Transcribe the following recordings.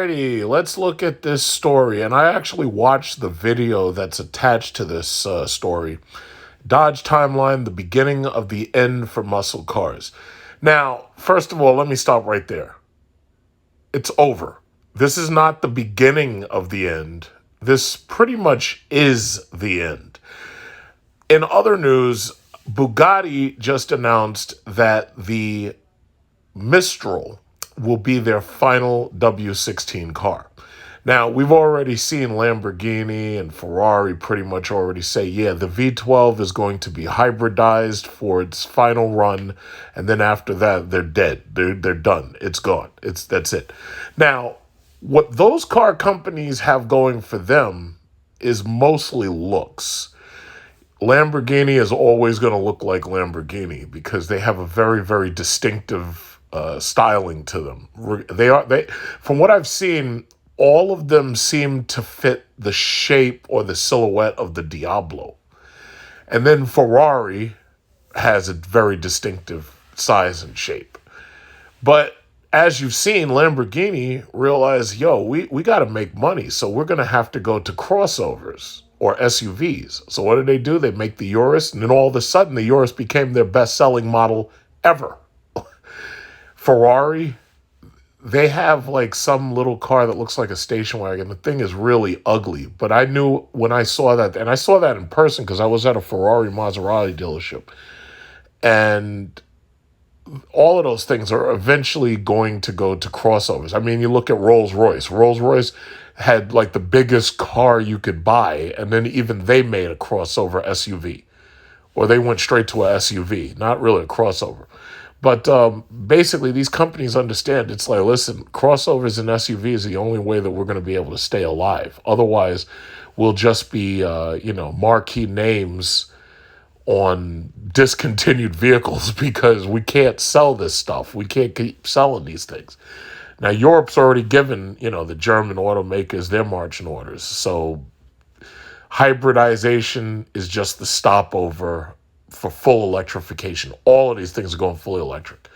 Alrighty, let's look at this story. And I actually watched the video that's attached to this story. Dodge timeline, the beginning of the end for muscle cars. Now, first of all, let me stop right there. It's over. This is not the beginning of the end. This pretty much is the end. In other news, Bugatti just announced that the Mistral will be their final W16 car. Now, we've already seen Lamborghini and Ferrari pretty much already say, yeah, the V12 is going to be hybridized for its final run, and then after that, they're dead. They're done. It's gone. That's it. Now, what those car companies have going for them is mostly looks. Lamborghini is always going to look like Lamborghini because they have a very, very distinctive styling to them. They from what I've seen, all of them seem to fit the shape or the silhouette of the Diablo. And then Ferrari has a very distinctive size and shape. But as you've seen, Lamborghini realized, we got to make money, so we're going to have to go to crossovers or SUVs. So what do? They make the Urus, and then all of a sudden, the Urus became their best-selling model ever. Ferrari, they have like some little car that looks like a station wagon. The thing is really ugly. But I knew when I saw that, and I saw that in person because I was at a Ferrari Maserati dealership. And all of those things are eventually going to go to crossovers. I mean, you look at Rolls-Royce. Rolls-Royce had like the biggest car you could buy, and then even they made a crossover SUV. Or they went straight to a SUV, not really a crossover. But basically, these companies understand it's like, listen, crossovers and SUVs is the only way that we're going to be able to stay alive. Otherwise, we'll just be, marquee names on discontinued vehicles because we can't sell this stuff. We can't keep selling these things. Now, Europe's already given, the German automakers their marching orders. So hybridization is just the stopover for full electrification. All of these things are going fully electric.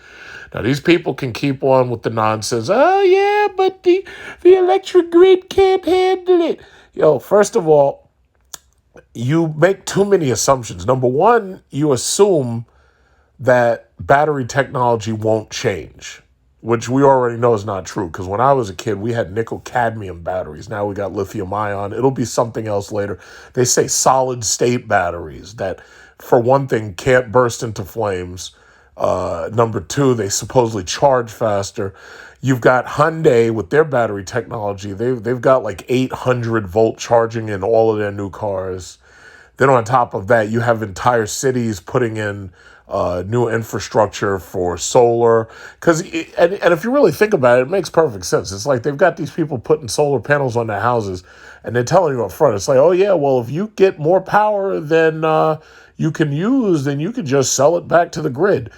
Now, these people can keep on with the nonsense. Oh, yeah, but the electric grid can't handle it. First of all, you make too many assumptions. Number one, you assume that battery technology won't change, which we already know is not true. Because when I was a kid, we had nickel-cadmium batteries. Now we got lithium-ion. It'll be something else later. They say solid-state batteries that, for one thing, can't burst into flames. Number two, they supposedly charge faster. You've got Hyundai with their battery technology. They've got like 800-volt charging in all of their new cars. Then on top of that, you have entire cities putting in new infrastructure for solar. And if you really think about it, it makes perfect sense. It's like they've got these people putting solar panels on their houses, and they're telling you up front, it's like, oh yeah, well, if you get more power than you can use, then you can just sell it back to the grid.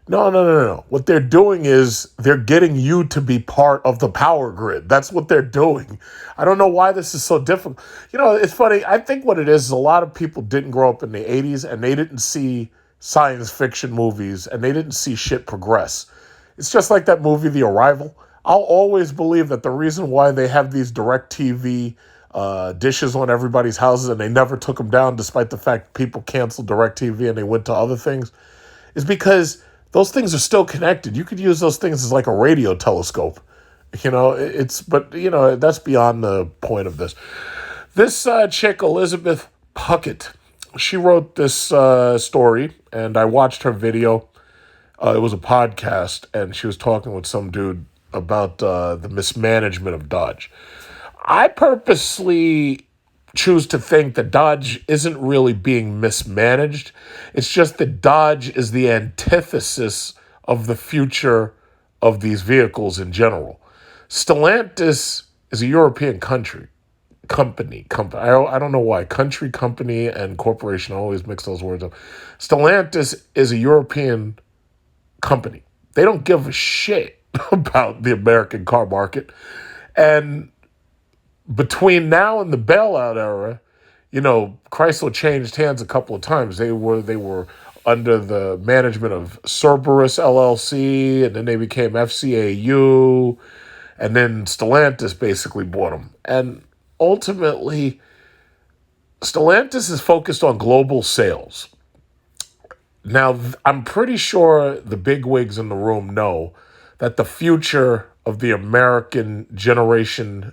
No. What they're doing is they're getting you to be part of the power grid. That's what they're doing. I don't know why this is so difficult. It's funny. I think what it is a lot of people didn't grow up in the 80s and they didn't see science fiction movies and they didn't see shit progress. It's just like that movie, The Arrival. I'll always believe that the reason why they have these DirecTV dishes on everybody's houses and they never took them down despite the fact people canceled DirecTV and they went to other things is because those things are still connected. You could use those things as like a radio telescope. But that's beyond the point of this. This chick, Elizabeth Puckett, she wrote this story, and I watched her video. It was a podcast, and she was talking with some dude about the mismanagement of Dodge. I purposely choose to think that Dodge isn't really being mismanaged. It's just that Dodge is the antithesis of the future of these vehicles in general. Stellantis is a European company. I don't know why. Country, company, and corporation, I always mix those words up. Stellantis is a European company. They don't give a shit about the American car market. And between now and the bailout era, Chrysler changed hands a couple of times. They were under the management of Cerberus LLC, and then they became FCAU, And then Stellantis basically bought them. And ultimately, Stellantis is focused on global sales. Now, I'm pretty sure the bigwigs in the room know that the future of the American Generation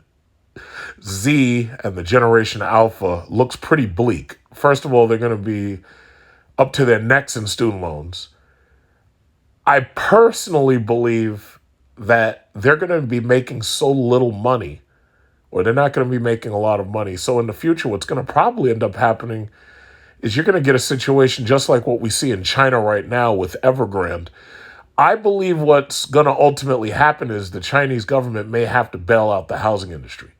Z and the Generation Alpha looks pretty bleak. First of all, they're going to be up to their necks in student loans. I personally believe that they're going to be making so little money, or they're not going to be making a lot of money. So in the future, what's going to probably end up happening is you're going to get a situation just like what we see in China right now with Evergrande. I believe what's going to ultimately happen is the Chinese government may have to bail out the housing industry.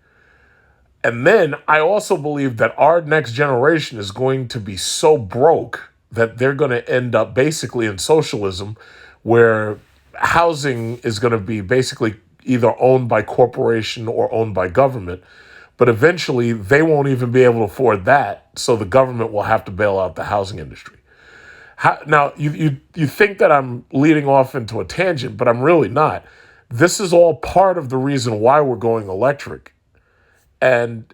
And then I also believe that our next generation is going to be so broke that they're going to end up basically in socialism, where housing is going to be basically either owned by corporation or owned by government. But eventually they won't even be able to afford that. So the government will have to bail out the housing industry. Now, you think that I'm leading off into a tangent, but I'm really not. This is all part of the reason why we're going electric. And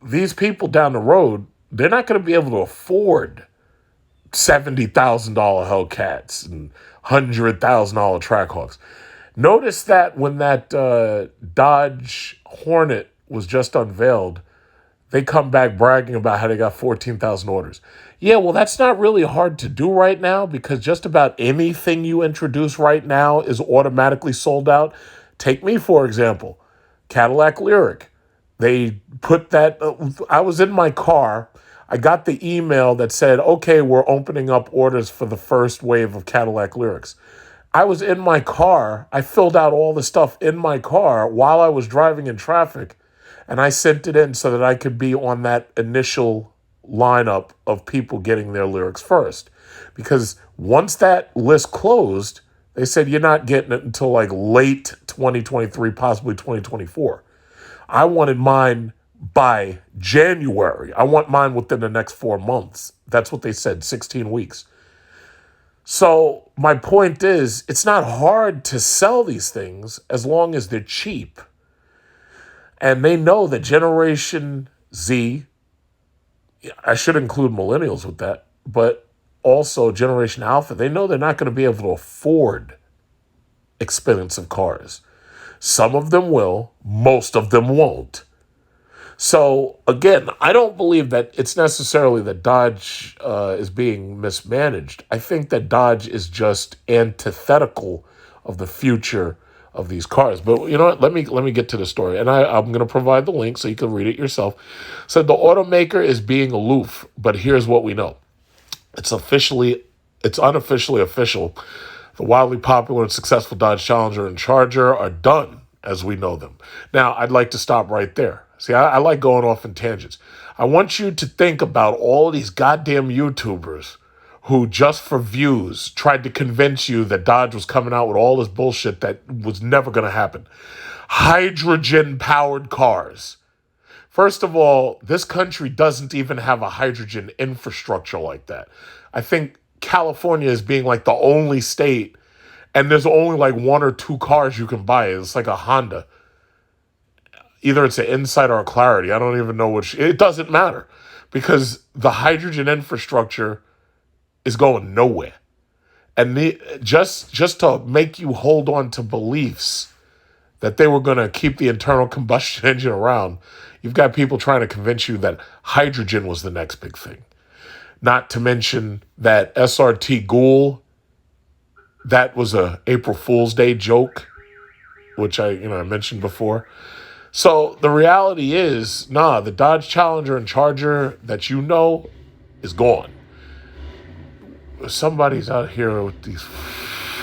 these people down the road, they're not going to be able to afford $70,000 Hellcats and $100,000 Trackhawks. Notice that when that Dodge Hornet was just unveiled, they come back bragging about how they got 14,000 orders. Yeah, well, that's not really hard to do right now, because just about anything you introduce right now is automatically sold out. Take me, for example, Cadillac Lyriq. They put that, I was in my car. I got the email that said, okay, we're opening up orders for the first wave of Cadillac Lyriqs. I was in my car. I filled out all the stuff in my car while I was driving in traffic, and I sent it in so that I could be on that initial lineup of people getting their Lyriqs first. Because once that list closed, they said you're not getting it until like late 2023, possibly 2024. I wanted mine by January. I want mine within the next 4 months. That's what they said, 16 weeks. So my point is, it's not hard to sell these things as long as they're cheap. And they know that Generation Z, I should include millennials with that, but also Generation Alpha, they know they're not going to be able to afford expensive cars. Some of them will, most of them won't. So again, I don't believe that it's necessarily that Dodge is being mismanaged. I think that Dodge is just antithetical of the future of these cars. But you know what? Let me get to the story, and I'm going to provide the link so you can read it yourself. So the automaker is being aloof, but here's what we know: it's unofficially official. The wildly popular and successful Dodge Challenger and Charger are done as we know them. Now, I'd like to stop right there. See, I like going off in tangents. I want you to think about all of these goddamn YouTubers who, just for views, tried to convince you that Dodge was coming out with all this bullshit that was never going to happen. Hydrogen-powered cars. First of all, this country doesn't even have a hydrogen infrastructure like that. I think California is being like the only state, and there's only like 1 or 2 cars you can buy. It's like a Honda. Either it's an Insight or a Clarity. I don't even know which. It doesn't matter, because the hydrogen infrastructure is going nowhere. And just to make you hold on to beliefs that they were going to keep the internal combustion engine around, you've got people trying to convince you that hydrogen was the next big thing. Not to mention that SRT Ghoul, that was a April Fool's Day joke, which I mentioned before. So the reality is, the Dodge Challenger and Charger that is gone. Somebody's out here with these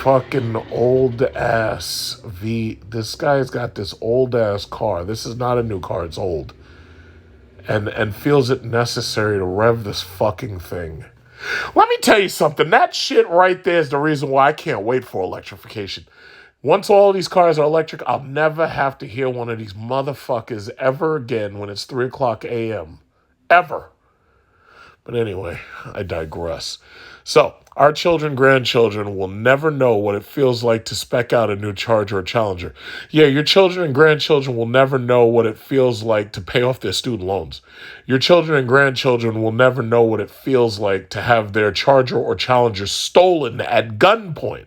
fucking old ass This guy's got this old ass car. This is not a new car, it's old. And feels it necessary to rev this fucking thing. Let me tell you something. That shit right there is the reason why I can't wait for electrification. Once all these cars are electric, I'll never have to hear one of these motherfuckers ever again when it's 3 o'clock a.m. Ever. But anyway, I digress. So our children, grandchildren will never know what it feels like to spec out a new Charger or Challenger. Yeah, your children and grandchildren will never know what it feels like to pay off their student loans. Your children and grandchildren will never know what it feels like to have their Charger or Challenger stolen at gunpoint.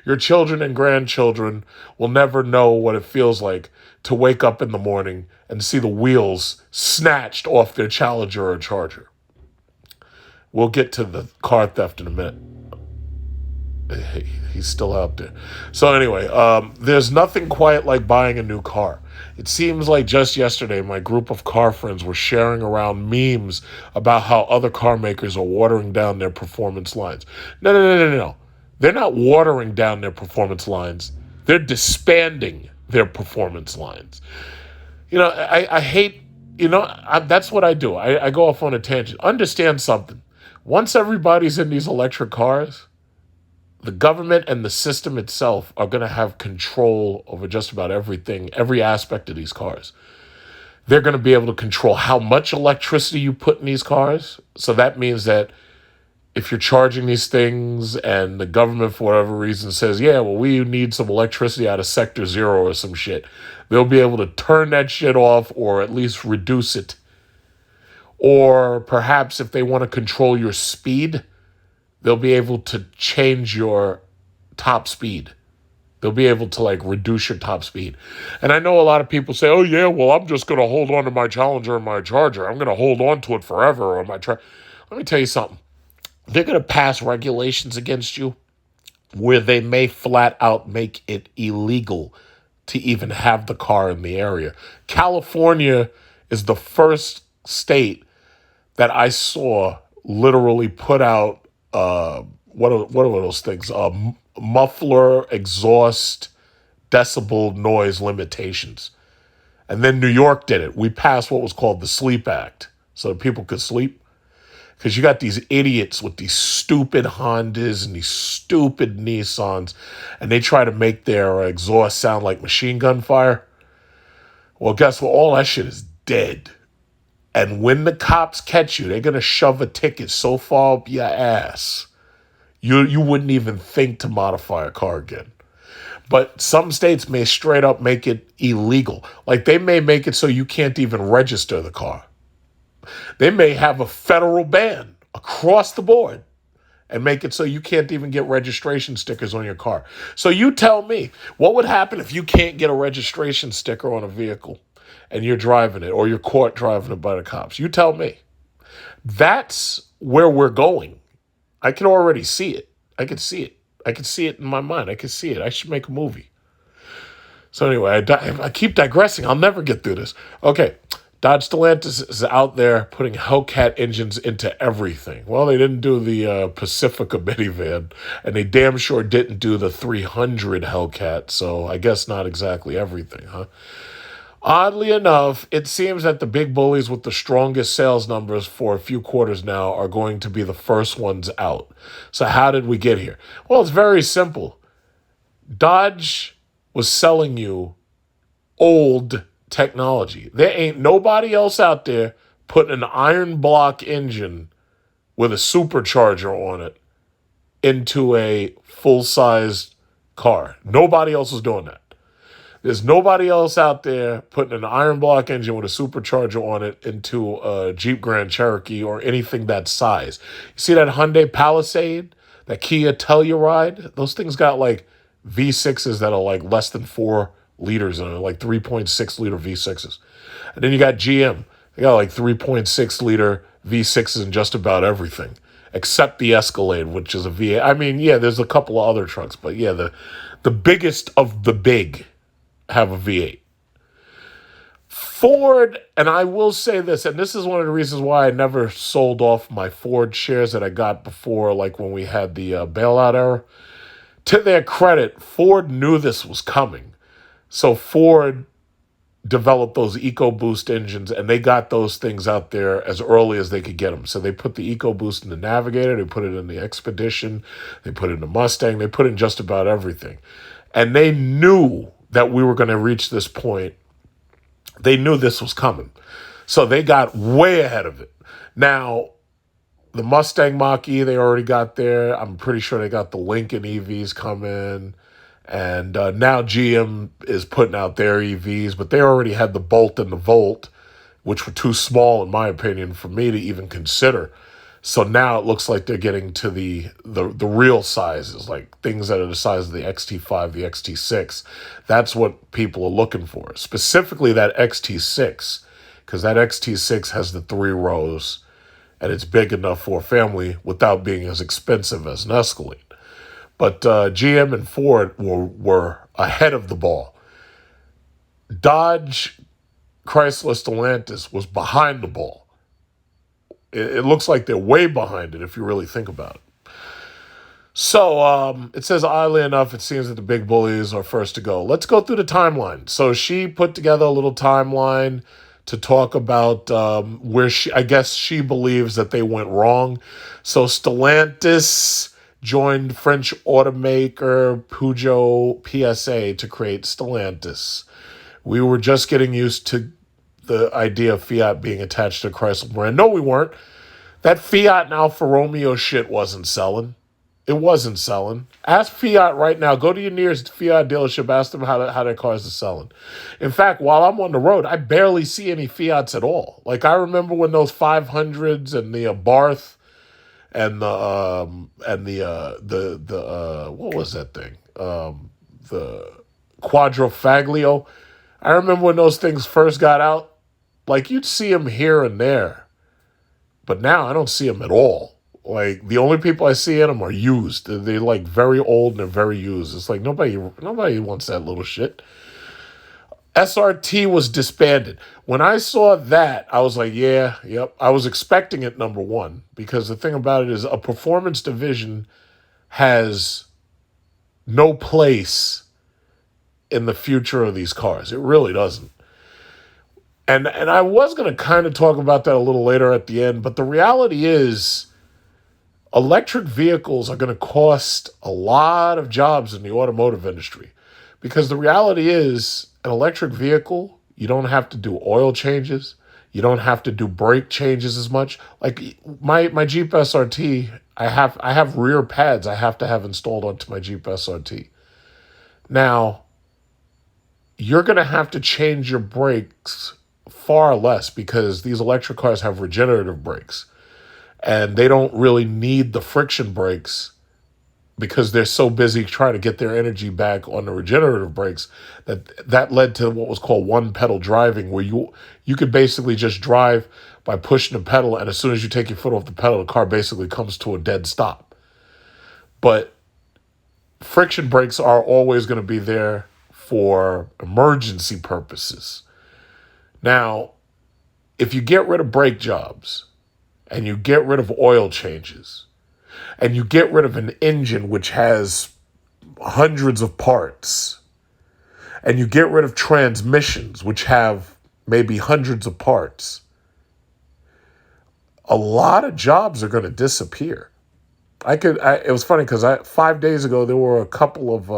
Your children and grandchildren will never know what it feels like to wake up in the morning and see the wheels snatched off their Challenger or Charger. We'll get to the car theft in a minute. He's still out there. So anyway, there's nothing quite like buying a new car. It seems like just yesterday, my group of car friends were sharing around memes about how other car makers are watering down their performance lines. No. They're not watering down their performance lines. They're disbanding their performance lines. I hate, that's what I do. I go off on a tangent. Understand something. Once everybody's in these electric cars, the government and the system itself are going to have control over just about everything, every aspect of these cars. They're going to be able to control how much electricity you put in these cars. So that means that if you're charging these things and the government, for whatever reason, says, yeah, well, we need some electricity out of Sector Zero or some shit, they'll be able to turn that shit off or at least reduce it. Or perhaps if they want to control your speed, they'll be able to change your top speed. They'll be able to reduce your top speed. And I know a lot of people say, oh yeah, well, I'm just going to hold on to my Challenger and my Charger. I'm going to hold on to it forever on my Let me tell you something. They're going to pass regulations against you where they may flat out make it illegal to even have the car in the area. California is the first state that I saw literally put out, what are those things? Muffler, exhaust, decibel noise limitations. And then New York did it. We passed what was called the Sleep Act so that people could sleep. Because you got these idiots with these stupid Hondas and these stupid Nissans, and they try to make their exhaust sound like machine gun fire. Well, guess what? All that shit is dead. And when the cops catch you, they're going to shove a ticket so far up your ass, you wouldn't even think to modify a car again. But some states may straight up make it illegal. Like they may make it so you can't even register the car. They may have a federal ban across the board and make it so you can't even get registration stickers on your car. So you tell me, what would happen if you can't get a registration sticker on a vehicle and you're driving it or you're caught driving it by the cops? You tell me. That's where we're going. I can already see it. I can see it. I can see it in my mind. I can see it. I should make a movie. So anyway, I keep digressing. I'll never get through this. Okay. Dodge Stellantis is out there putting Hellcat engines into everything. Well, they didn't do the Pacifica minivan, and they damn sure didn't do the 300 Hellcat, so I guess not exactly everything, huh? Oddly enough, it seems that the big bullies with the strongest sales numbers for a few quarters now are going to be the first ones out. So how did we get here? Well, it's very simple. Dodge was selling you old technology. There ain't nobody else out there putting an iron block engine with a supercharger on it into a full-size car. Nobody else is doing that. There's nobody else out there putting an iron block engine with a supercharger on it into a Jeep Grand Cherokee or anything that size. You see that Hyundai Palisade, that Kia Telluride? Those things got V6s that are less than 4 liters in it, 3.6 liter V6s. And then you got GM. They got 3.6 liter V6s in just about everything, except the Escalade, which is a V8. I mean, yeah, there's a couple of other trucks, but yeah, the biggest of the big have a V8. Ford, and I will say this, and this is one of the reasons why I never sold off my Ford shares that I got before, when we had the bailout era. To their credit, Ford knew this was coming. So Ford developed those EcoBoost engines, and they got those things out there as early as they could get them. So they put the EcoBoost in the Navigator, they put it in the Expedition, they put it in the Mustang, they put it in just about everything. And they knew that we were going to reach this point. They knew this was coming. So they got way ahead of it. Now, The Mustang Mach-E, they already got there. I'm pretty sure they got the Lincoln EVs coming. And now GM is putting out their EVs, but they already had the Bolt and the Volt, which were too small, in my opinion, for me to even consider. So now it looks like they're getting to the real sizes, like things that are the size of the XT5, the XT6. That's what people are looking for, specifically that XT6, because that XT6 has the 3 rows, and it's big enough for a family without being as expensive as an Escalade. But GM and Ford were ahead of the ball. Dodge Chrysler Stellantis was behind the ball. It looks like they're way behind it if you really think about it. So it says, oddly enough, it seems that the big bullies are first to go. Let's go through the timeline. So she put together a little timeline to talk about where I guess she believes that they went wrong. So Stellantis joined French automaker Peugeot PSA to create Stellantis. We were just getting used to the idea of Fiat being attached to the Chrysler brand. No, we weren't. That Fiat and Alfa Romeo shit wasn't selling. It wasn't selling. Ask Fiat right now. Go to your nearest Fiat dealership. Ask them how their cars are selling. In fact, while I'm on the road, I barely see any Fiats at all. Like, I remember when those 500s and the Barth and the what was that thing? The Quadrifoglio. I remember when those things first got out. Like, you'd see them here and there. But now I don't see them at all. Like, the only people I see in them are used. They're like very old and they're very used. It's like nobody wants that little shit. SRT was disbanded. When I saw that, I was like, yeah, yep. I was expecting it, number one, because the thing about it is a performance division has no place in the future of these cars. It really doesn't. And I was going to kind of talk about that a little later at the end, but the reality is electric vehicles are going to cost a lot of jobs in the automotive industry, because the reality is an electric vehicle, you don't have to do oil changes. You don't have to do brake changes as much. Like my Jeep SRT, I have rear pads I have to have installed onto my Jeep SRT. Now, you're going to have to change your brakes far less because these electric cars have regenerative brakes. And they don't really need the friction brakes because they're so busy trying to get their energy back on the regenerative brakes that led to what was called one-pedal driving, where you could basically just drive by pushing the pedal, and as soon as you take your foot off the pedal, the car basically comes to a dead stop. But friction brakes are always going to be there for emergency purposes. Now, if you get rid of brake jobs, and you get rid of oil changes, and you get rid of an engine which has hundreds of parts, and you get rid of transmissions which have maybe hundreds of parts, a lot of jobs are going to disappear. It was funny because 5 days ago, there were a couple of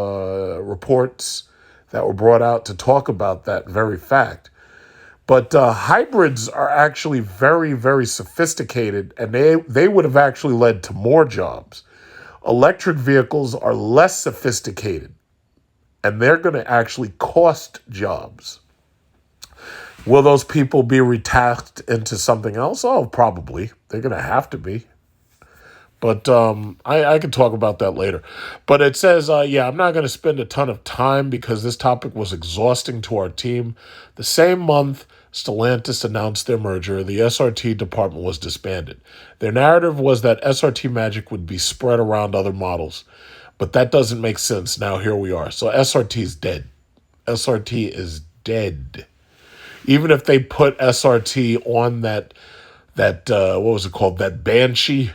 reports that were brought out to talk about that very fact. But hybrids are actually very, very sophisticated, and they would have actually led to more jobs. Electric vehicles are less sophisticated, and they're going to actually cost jobs. Will those people be retasked into something else? Oh, probably. They're going to have to be. But I can talk about that later. But it says, I'm not going to spend a ton of time because this topic was exhausting to our team. The same month Stellantis announced their merger, the SRT department was disbanded. Their narrative was that SRT magic would be spread around other models. But that doesn't make sense. Now here we are. So SRT is dead. SRT is dead. Even if they put SRT on that what was it called? That Banshee.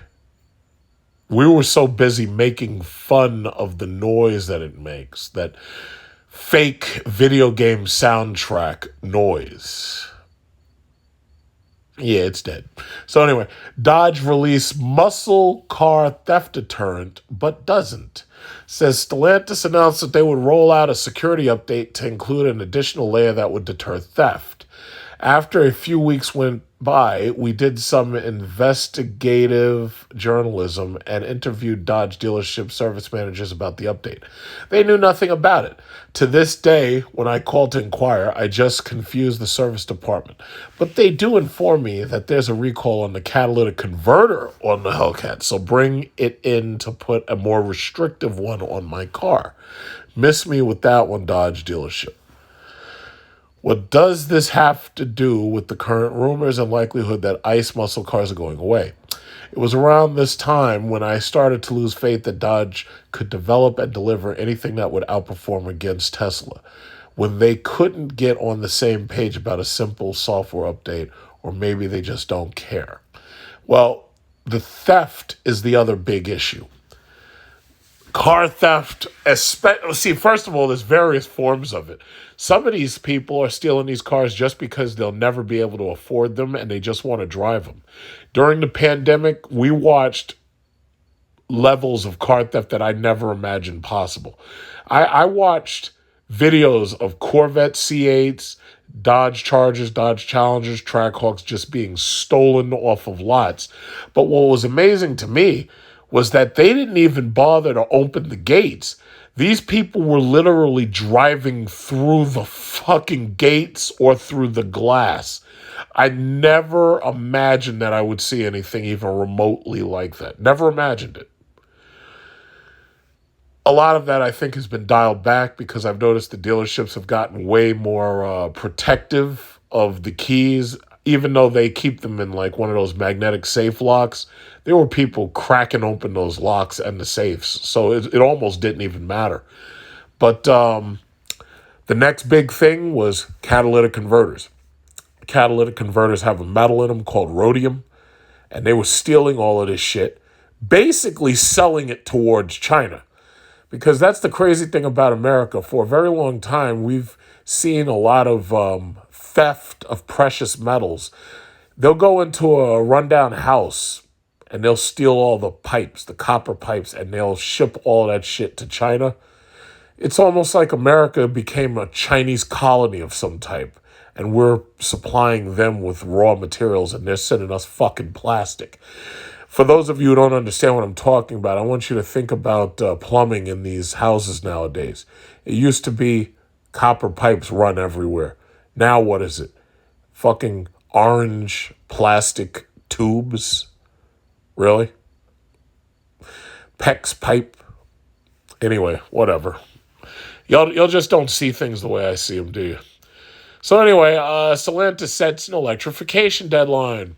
We were so busy making fun of the noise that it makes, that fake video game soundtrack noise. Yeah, it's dead. So anyway, Dodge released muscle car theft deterrent, but doesn't. Says Stellantis announced that they would roll out a security update to include an additional layer that would deter theft. After a few weeks went by, we did some investigative journalism and interviewed Dodge dealership service managers about the update. They knew nothing about it. To this day, when I called to inquire, I just confused the service department. But they do inform me that there's a recall on the catalytic converter on the Hellcat, so bring it in to put a more restrictive one on my car. Miss me with that one, Dodge dealership. What does this have to do with the current rumors and likelihood that ICE muscle cars are going away? It was around this time when I started to lose faith that Dodge could develop and deliver anything that would outperform against Tesla, when they couldn't get on the same page about a simple software update, or maybe they just don't care. Well, the theft is the other big issue. Car theft, see, first of all, there's various forms of it. Some of these people are stealing these cars just because they'll never be able to afford them and they just want to drive them. During the pandemic, we watched levels of car theft that I never imagined possible. I watched videos of Corvette C8s, Dodge Chargers, Dodge Challengers, Trackhawks just being stolen off of lots. But what was amazing to me was that they didn't even bother to open the gates. These people were literally driving through the fucking gates or through the glass. I never imagined that I would see anything even remotely like that. Never imagined it. A lot of that, I think, has been dialed back because I've noticed the dealerships have gotten way more protective of the keys. Even though they keep them in like one of those magnetic safe locks, there were people cracking open those locks and the safes. So it almost didn't even matter. But the next big thing was catalytic converters. Catalytic converters have a metal in them called rhodium, and they were stealing all of this shit, basically selling it towards China. Because that's the crazy thing about America. For a very long time, we've seen a lot of theft of precious metals. They'll go into a rundown house and they'll steal all the pipes, the copper pipes, and they'll ship all that shit to China. It's almost like America became a Chinese colony of some type, and we're supplying them with raw materials and they're sending us fucking plastic. For those of you who don't understand what I'm talking about, I want you to think about plumbing in these houses nowadays. It used to be copper pipes run everywhere. Now what is it? Fucking orange plastic tubes? Really? PEX pipe? Anyway, whatever. Y'all just don't see things the way I see them, do you? So anyway, Stellantis sets an electrification deadline.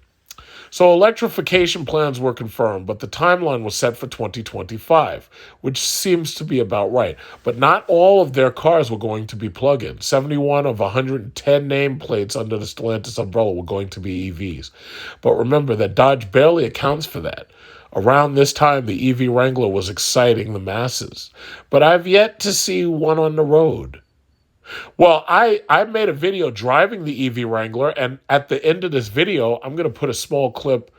So electrification plans were confirmed, but the timeline was set for 2025, which seems to be about right. But not all of their cars were going to be plug-in. 71 of 110 nameplates under the Stellantis umbrella were going to be EVs. But remember that Dodge barely accounts for that. Around this time, the EV Wrangler was exciting the masses. But I've yet to see one on the road. Well, I made a video driving the EV Wrangler, and at the end of this video, I'm going to put a small clip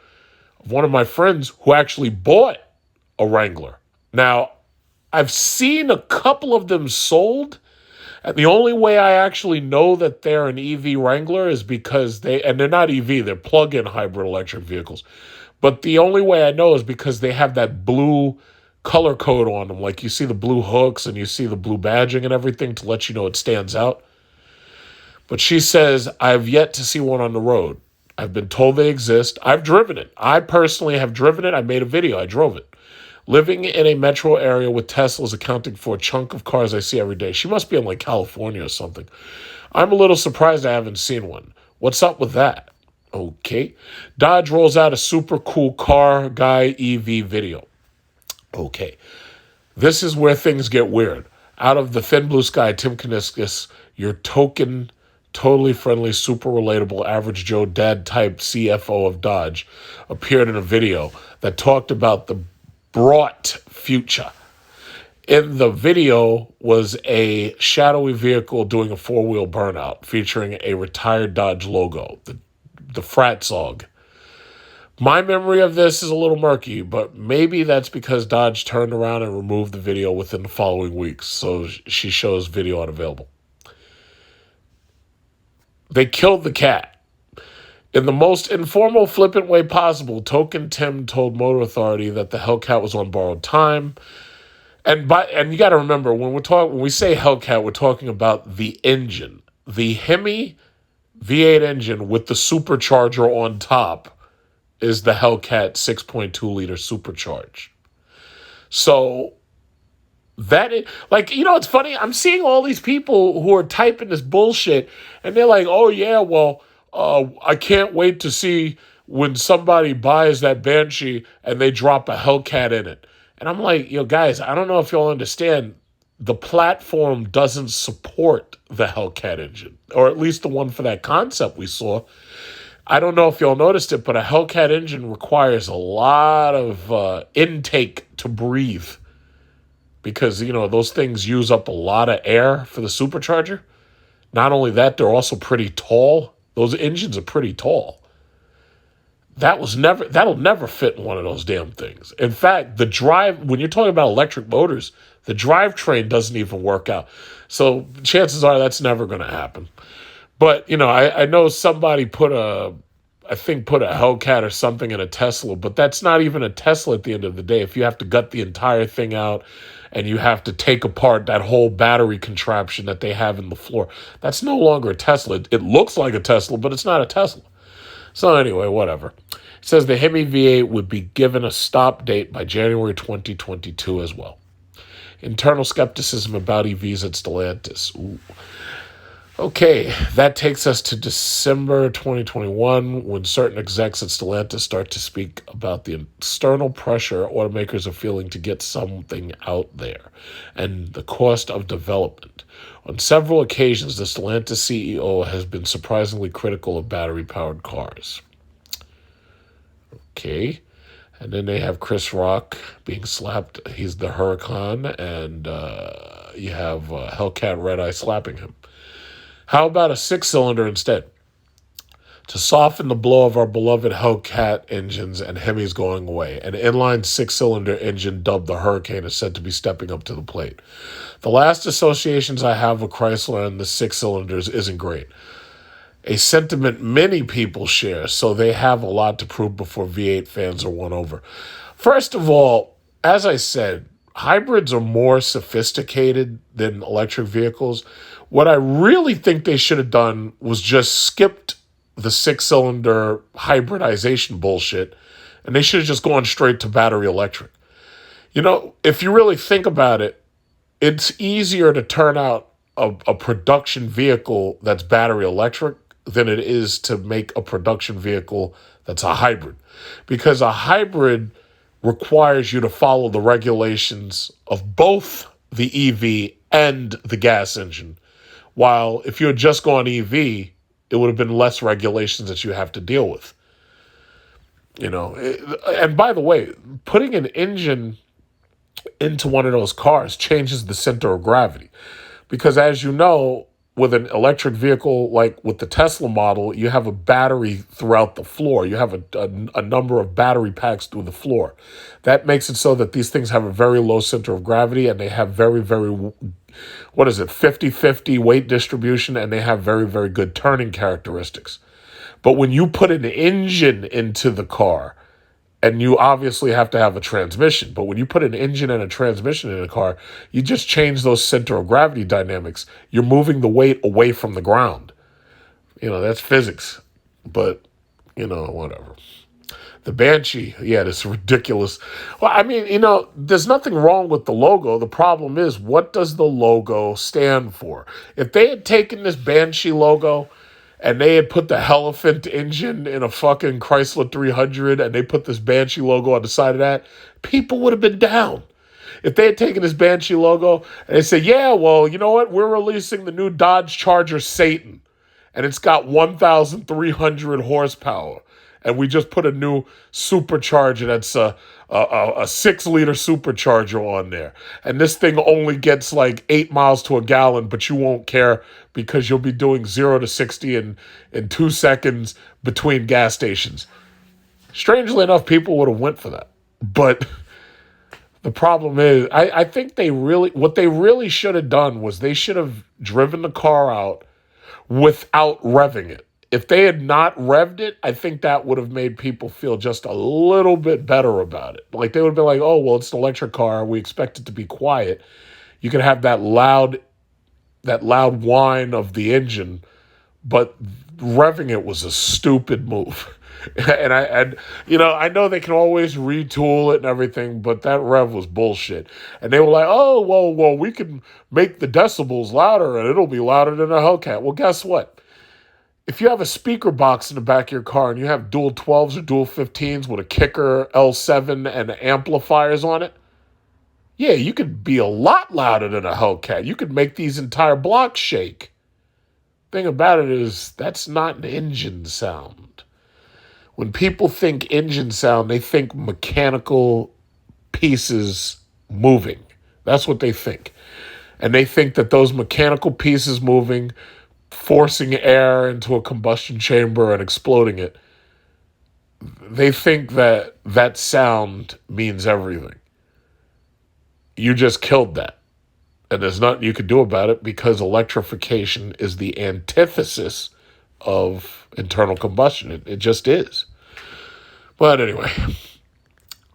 of one of my friends who actually bought a Wrangler. Now, I've seen a couple of them sold, and the only way I actually know that they're an EV Wrangler is because they're not EV, they're plug-in hybrid electric vehicles. But the only way I know is because they have that blue color code on them. Like you see the blue hooks and you see the blue badging and everything to let you know it stands out. But she says, I've yet to see one on the road. I've been told they exist. I've driven it. I personally have driven it. I made a video. I drove it. Living in a metro area with Teslas accounting for a chunk of cars I see every day. She must be in like California or something. I'm a little surprised I haven't seen one. What's up with that? Okay. Dodge rolls out a super cool car guy EV video. Okay. This is where things get weird. Out of the thin blue sky, Tim Kuniskis, your token, totally friendly, super relatable, average Joe dad type CFO of Dodge, appeared in a video that talked about the brought future. In the video was a shadowy vehicle doing a four-wheel burnout featuring a retired Dodge logo, the Fratzog. My memory of this is a little murky, but maybe that's because Dodge turned around and removed the video within the following weeks, so she shows video unavailable. They killed the cat. In the most informal, flippant way possible, Token Tim told Motor Authority that the Hellcat was on borrowed time. And you got to remember, when we say Hellcat, we're talking about the engine. The Hemi V8 engine with the supercharger on top is the Hellcat 6.2 liter supercharge. So that is, like, it's funny. I'm seeing all these people who are typing this bullshit, and they're like, "Oh yeah, well, I can't wait to see when somebody buys that Banshee and they drop a Hellcat in it." And I'm like, guys, I don't know if y'all understand. The platform doesn't support the Hellcat engine, or at least the one for that concept we saw. I don't know if y'all noticed it, but a Hellcat engine requires a lot of intake to breathe because, those things use up a lot of air for the supercharger. Not only that, they're also pretty tall. Those engines are pretty tall. That'll never fit in one of those damn things. In fact, when you're talking about electric motors, the drivetrain doesn't even work out. So chances are that's never going to happen. But, I know somebody put a Hellcat or something in a Tesla, but that's not even a Tesla at the end of the day. If you have to gut the entire thing out and you have to take apart that whole battery contraption that they have in the floor, that's no longer a Tesla. It looks like a Tesla, but it's not a Tesla. So anyway, whatever. It says the Hemi V8 would be given a stop date by January 2022 as well. Internal skepticism about EVs at Stellantis. Ooh. Okay, that takes us to December 2021 when certain execs at Stellantis start to speak about the external pressure automakers are feeling to get something out there and the cost of development. On several occasions, the Stellantis CEO has been surprisingly critical of battery-powered cars. Okay, and then they have Chris Rock being slapped. He's the Huracan, and you have Hellcat Red Eye slapping him. How about a 6-cylinder instead? To soften the blow of our beloved Hellcat engines and Hemis going away, an inline 6-cylinder engine dubbed the Hurricane is said to be stepping up to the plate. The last associations I have with Chrysler and the 6-cylinders isn't great. A sentiment many people share, so they have a lot to prove before V8 fans are won over. First of all, as I said, hybrids are more sophisticated than electric vehicles. What I really think they should have done was just skipped the 6-cylinder hybridization bullshit, and they should have just gone straight to battery electric. If you really think about it, it's easier to turn out a production vehicle that's battery electric than it is to make a production vehicle that's a hybrid. Because a hybrid requires you to follow the regulations of both the EV and the gas engine. While if you had just gone EV, it would have been less regulations that you have to deal with. And by the way, putting an engine into one of those cars changes the center of gravity. Because as you know, with an electric vehicle, like with the Tesla model, you have a battery throughout the floor. You have a number of battery packs through the floor. That makes it so that these things have a very low center of gravity, and they have very, very, 50-50 weight distribution, and they have very, very good turning characteristics. But when you put an engine into the car, and you obviously have to have a transmission, but when you put an engine and a transmission in a car, you just change those center of gravity dynamics. You're moving the weight away from the ground. That's physics. But, whatever. The Banshee, this ridiculous. Well, I mean, there's nothing wrong with the logo. The problem is, what does the logo stand for? If they had taken this Banshee logo and they had put the Elephant engine in a fucking Chrysler 300 and they put this Banshee logo on the side of that, people would have been down. If they had taken this Banshee logo and they said, yeah, well, you know what? We're releasing the new Dodge Charger Satan, and it's got 1,300 horsepower, and we just put a new supercharger that's a 6-liter supercharger on there. And this thing only gets like 8 miles to a gallon, but you won't care because you'll be doing 0 to 60 in 2 seconds between gas stations. Strangely enough, people would have went for that. But the problem is, I think what they really should have done was they should have driven the car out without revving it. If they had not revved it, I think that would have made people feel just a little bit better about it. Like they would have been like, oh, well, it's an electric car. We expect it to be quiet. You can have that loud whine of the engine, but revving it was a stupid move. I know they can always retool it and everything, but that rev was bullshit. And they were like, oh, well, we can make the decibels louder and it'll be louder than a Hellcat. Well, guess what? If you have a speaker box in the back of your car and you have dual 12s or dual 15s with a kicker L7 and amplifiers on it, yeah, you could be a lot louder than a Hellcat. You could make these entire blocks shake. Thing about it is, that's not an engine sound. When people think engine sound, they think mechanical pieces moving. That's what they think. And they think that those mechanical pieces moving, forcing air into a combustion chamber and exploding it, they think that that sound means everything. You just killed that. And there's nothing you could do about it because electrification is the antithesis of internal combustion. It just is. But anyway,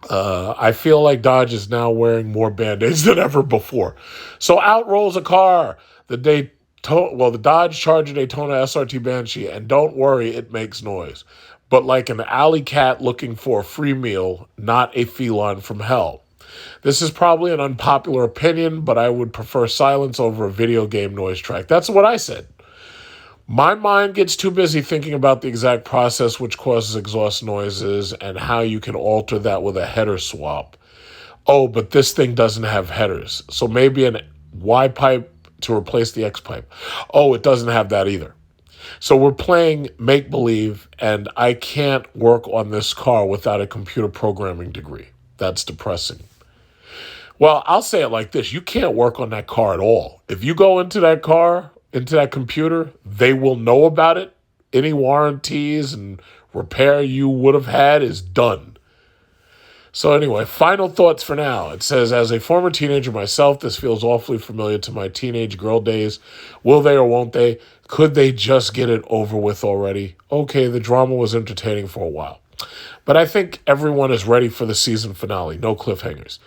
I feel like Dodge is now wearing more Band-Aids than ever before. So out rolls a car, the Dodge Charger Daytona SRT Banshee, and don't worry, it makes noise. But like an alley cat looking for a free meal, not a feline from hell. This is probably an unpopular opinion, but I would prefer silence over a video game noise track. That's what I said. My mind gets too busy thinking about the exact process which causes exhaust noises and how you can alter that with a header swap. Oh, but this thing doesn't have headers. So maybe an Y pipe to replace the X pipe. Oh, it doesn't have that either. So we're playing make-believe, and I can't work on this car without a computer programming degree. That's depressing. Well, I'll say it like this. You can't work on that car at all. If you go into that car, into that computer, they will know about it. Any warranties and repair you would have had is done. So anyway, final thoughts for now. It says, as a former teenager myself, this feels awfully familiar to my teenage girl days. Will they or won't they? Could they just get it over with already? Okay, the drama was entertaining for a while. But I think everyone is ready for the season finale. No cliffhangers.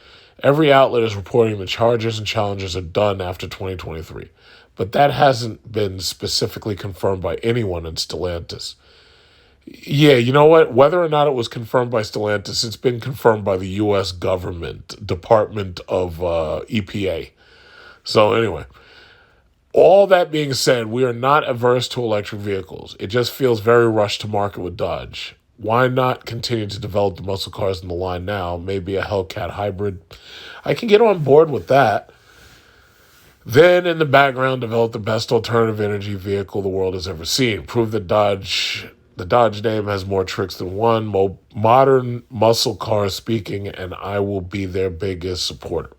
Every outlet is reporting the Chargers and Challengers are done after 2023. But that hasn't been specifically confirmed by anyone in Stellantis. Yeah, you know what? Whether or not it was confirmed by Stellantis, it's been confirmed by the U.S. government, Department of EPA. So anyway, all that being said, we are not averse to electric vehicles. It just feels very rushed to market with Dodge. Why not continue to develop the muscle cars in the line now? Maybe a Hellcat hybrid. I can get on board with that. Then, in the background, develop the best alternative energy vehicle the world has ever seen. Prove that the Dodge name has more tricks than one. Modern muscle cars speaking, and I will be their biggest supporter.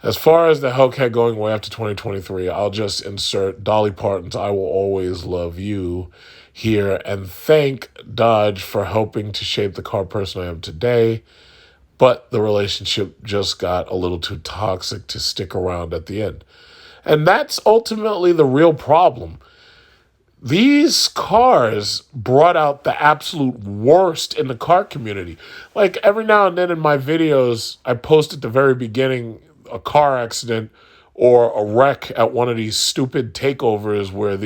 As far as the Hellcat going away after 2023, I'll just insert Dolly Parton's I Will Always Love You here and thank Dodge for helping to shape the car person I am today. But the relationship just got a little too toxic to stick around at the end. And that's ultimately the real problem. These cars brought out the absolute worst in the car community. Like every now and then in my videos, I post at the very beginning a car accident or a wreck at one of these stupid takeovers where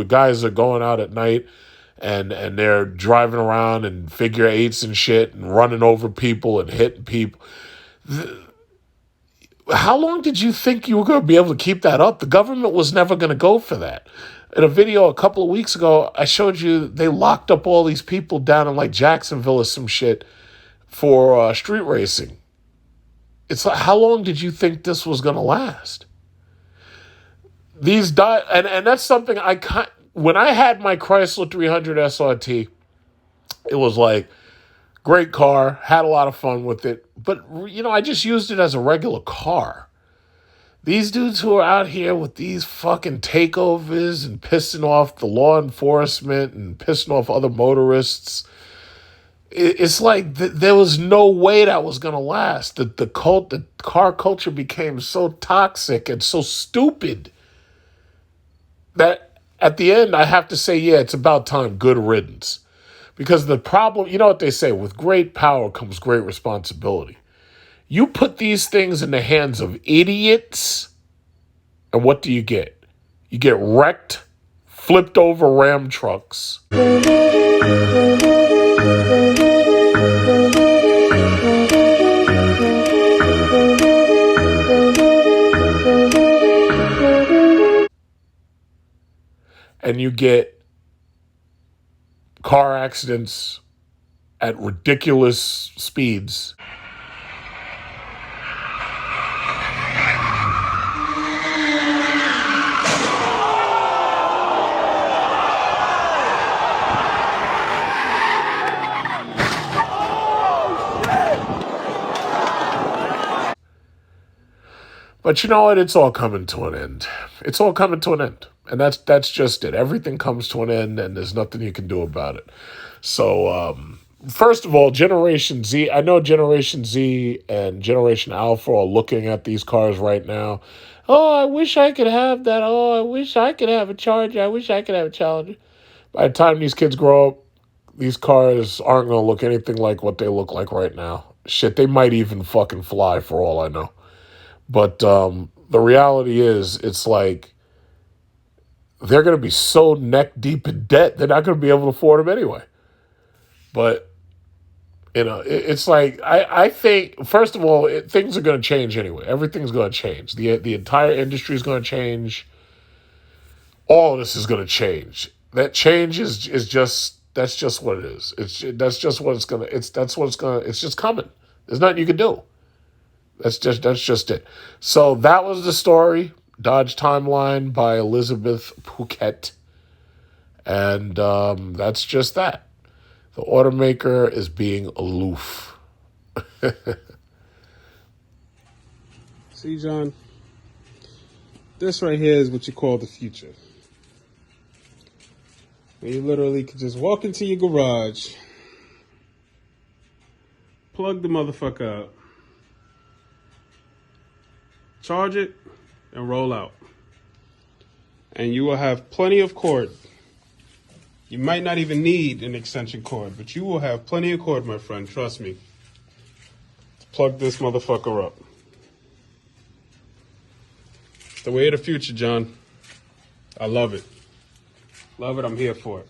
guys are going out at night and they're driving around in figure eights and shit and running over people and hitting people. How long did you think you were going to be able to keep that up? The government was never going to go for that. In a video a couple of weeks ago, I showed you they locked up all these people down in like Jacksonville or some shit for street racing. It's like, how long did you think this was going to last? And that's something when I had my Chrysler 300 SRT, it was like, great car, had a lot of fun with it. But, I just used it as a regular car. These dudes who are out here with these fucking takeovers and pissing off the law enforcement and pissing off other motorists, it's like there was no way that was going to last. The car culture became so toxic and so stupid that at the end, I have to say, yeah, it's about time. Good riddance. Because the problem, you know what they say, with great power comes great responsibility. You put these things in the hands of idiots, and what do you get? You get wrecked, flipped over Ram trucks. And you get car accidents at ridiculous speeds. But you know what? It's all coming to an end. It's all coming to an end. And that's just it. Everything comes to an end, and there's nothing you can do about it. So, first of all, Generation Z, I know Generation Z and Generation Alpha are looking at these cars right now. Oh, I wish I could have that. Oh, I wish I could have a Charger. I wish I could have a Challenger. By the time these kids grow up, these cars aren't going to look anything like what they look like right now. Shit, they might even fucking fly for all I know. But the reality is, it's like they're going to be so neck deep in debt, they're not going to be able to afford them anyway. But, you know, it's like, I think, first of all, things are going to change anyway. Everything's going to change. The entire industry is going to change. All of this is going to change. That change is just, that's just what it is. That's just what it's going to, it's just coming. There's nothing you can do. That's just it. So that was the story. Dodge Timeline by Elizabeth Phuket. And that's just that. The automaker is being aloof. See, John, this right here is what you call the future. Where you literally could just walk into your garage, plug the motherfucker out, charge it, and roll out. And you will have plenty of cord. You might not even need an extension cord, but you will have plenty of cord, my friend, trust me. To plug this motherfucker up. It's the way of the future, John. I love it. Love it, I'm here for it.